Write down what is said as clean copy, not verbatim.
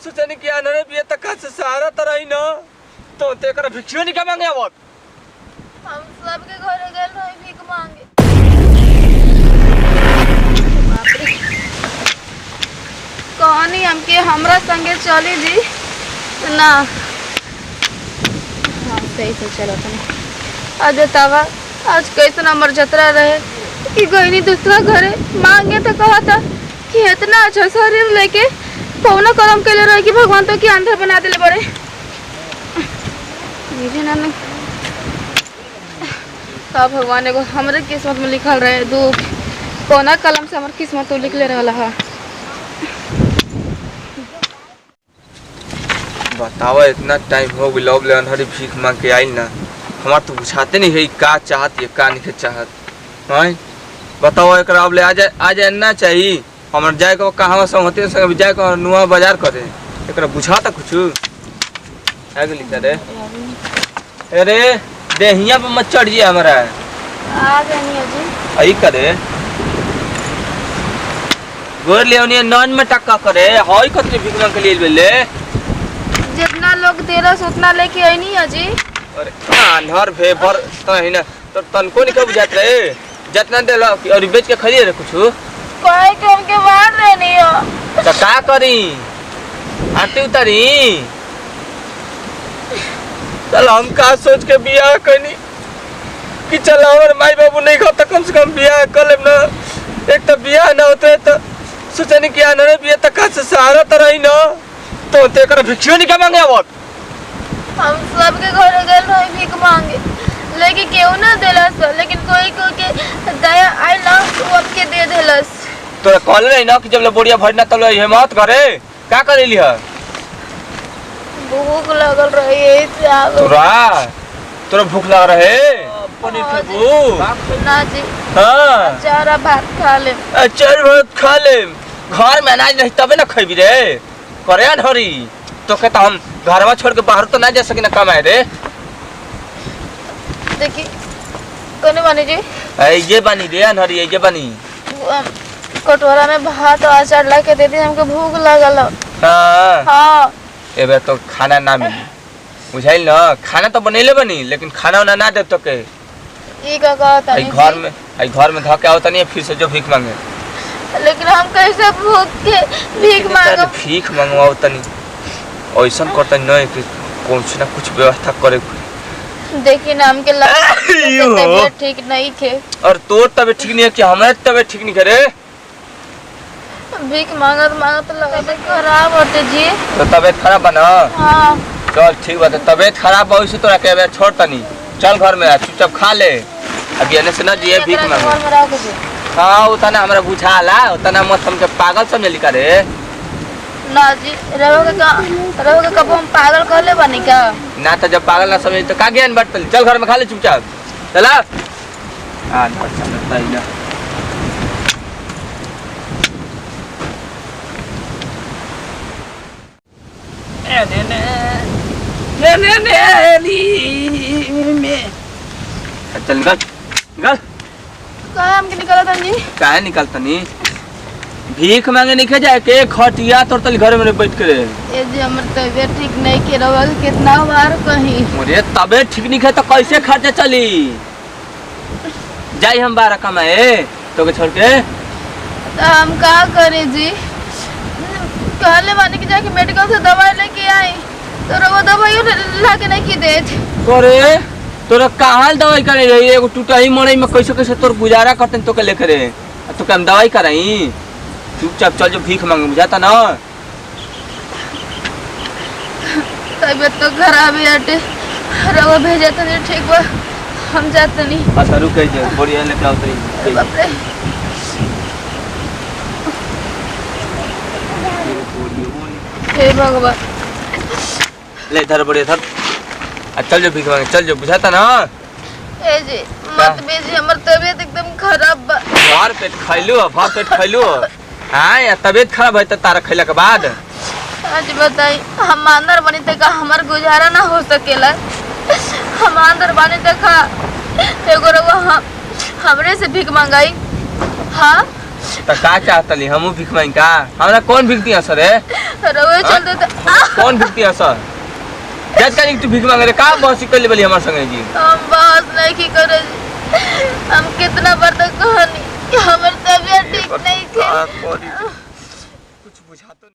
सोचनी कि आनरे बिया तक से सहारा त रही न तो तेकर भिक्षु नहीं का मांगे आवत। हम सबके घरे गेल रही भीख मांगे। कहानी हमके हमरा संगे चली जी ना। हाँ सही से चलो तुम। आज बतावा आज कैसे नंबर जतरा रहे कि गई दूसरा घरे मांगे तो कहा था कि इतना अच्छा शरीर लेके पौना कर्म के लिए रहे कि भगवान तो की अंधा बना दिले बड़े। का भगवान एगो हमारे किस्मत में लिखल रहे दुख पौना कलम से हमारे किस्मत तो लिख ले रहा है। बतावा इतना टाइम हो गई लव ले अनहरी भीख मांग के आई ना हमार तो बुझाते नहीं है का चाहत ये का नहीं चाहत। हां बताओ एक अब ले आ जाए ना चाहिए हमर जाए को कहां से होते संग जाए को नुआ बाजार करे एकरा बुझाता कुछ आ गेली करे। अरे देहिया पे मत चढ़ जी हमरा आ गनी जी आई करे गोर लेवनी नॉन में टक्का करे हई कतरे भीख मांग के लिए बेले जितना लोग तेरा उतना लेके आईनी है जी। अरे आंधर भे भर तही ना तो तनको नहीं बुझात रहे जितना दे और बेच के खरीद रे कुछ कोई कम के बाहर रहनी हो तो का करी आटी उतारी चल हम का सोच के बियाह करनी कि चल हमारे माई बाबू नहीं खाता कम से कम बियाह कर लेब ना। एक तो बियाह ना होते तो सोचनी कि आनरे बिया तक से सहारा त रही ना तो तेकर भिक्षु नहीं का मांगे आवत। हम सबके घरे गेल रही भीख मांगे लेकिन केहू ना देलस लेकिन कोई के दया आई ना तो हमके दे देलस। तोरा कहले नहीं ना कि जब ले बोरिया भरना तब ले हिम्मत करे का करेली है भूख लगल रही ऐसे आ गई। तोरा भूख लग रहे पनीर खबू ना जी हां चारा भात खा ले अचार भात खा ले घर में अनाज नहीं तबे ना खइबी रे करे अनहरी तो कहता हम घरवा छोड़ के बाहर तो ना जा सकी ना कमाए रे। देखी कोने बानी जी ये बानी रे अनहरी ये बानी कटोरा में भात और अचार ला के दे दी हमके भूख लगल। हां हां एबे तो खाना ना मिली बुझाइल ना खाना तो बनेले बनी लेकिन खाना ना दे तो के ई का कहता नहीं घर में धके आवत नहीं फिर से जो भीख मांगे लेकिन हम कैसे भूख के भीख मांगो भीख मांगवाओ तनी ऐसा करता नहीं कि कुछ ना कुछ व्यवस्था करे। देखिए ना हमके तबीयत ठीक नहीं थे और तोर तबीयत ठीक नहीं है कि हमारे तबीयत ठीक नहीं करे भीख मांगत लगा खराब होते जी तो तबीयत खराब बना। हाँ चल ठीक बात है तबीयत खराब बहुत से तोरा के छोड़ तनी चल घर में चुपचाप खा ले अभी एने से ना जी भीख मांग। हाँ उतना हमरा बुझाला उतना मत हमके पागल समझ करे ना जी रहोगे कब हम पागल कर ले बनी का ना तो जब पागल ना समझ तो का ज्ञान बांट चल घर में खा ले चुपचाप चला हां ना चल निकल हम के निकला था जी काहे निकलता नहीं भीख मांगे नहीं जाए के खटिया तोर तल घर में बैठ के ए जी हमर तबीयत ठीक नहीं के रहल कितना बार कहीं मोरे तबीयत ठीक नहीं है तो कैसे खर्चा चली जाई हम बारह कमाए तो के छोड़ के तो हम का करे जी कहले माने कि जाके मेडिकल से दवाई लेके आई तो वो दवाई ला के नहीं की देत करे तोरा कहां दवाई करे रही एगो टूटही मड़ई में कैसे तोर गुजारा करते तो के लेके रे तो के हम दवाई कराई चुपचाप चल जो भीख मांगे बुझाता ना तबीयत तो खराब है अटे रवा भेजा तो नहीं ठीक बा हम जाते नहीं अच्छा रुक जा बोरिया लेके आओ तरी बाप रे हे भगवान ले इधर बोरिया धर चल जो भीख मांगे चल जो बुझाता ना ए जी मत बेजी हमर तबीयत एकदम खराब बा भार पेट खैलू हां या तबीयत खराब है त तारा खैला के बाद आज बताई हम अंदर बनी तक हमार गुजारा ना हो सकेला हम अंदर बनी तक एगो रवा हमरे से भीख मांगाई। हां तो का चाहतली हमू भीख मांग का हमरा कौन भीख दिया सर है रउए चलते तो कौन भीख दिया सर जज का तू भीख मांगे रे का बहसी कर लेबली हमर संगे जी हम बहस नहीं की करे जी। हम कितना बार तक कहानी हमर तबीयत ठीक नहीं थी। कुछ बुझाता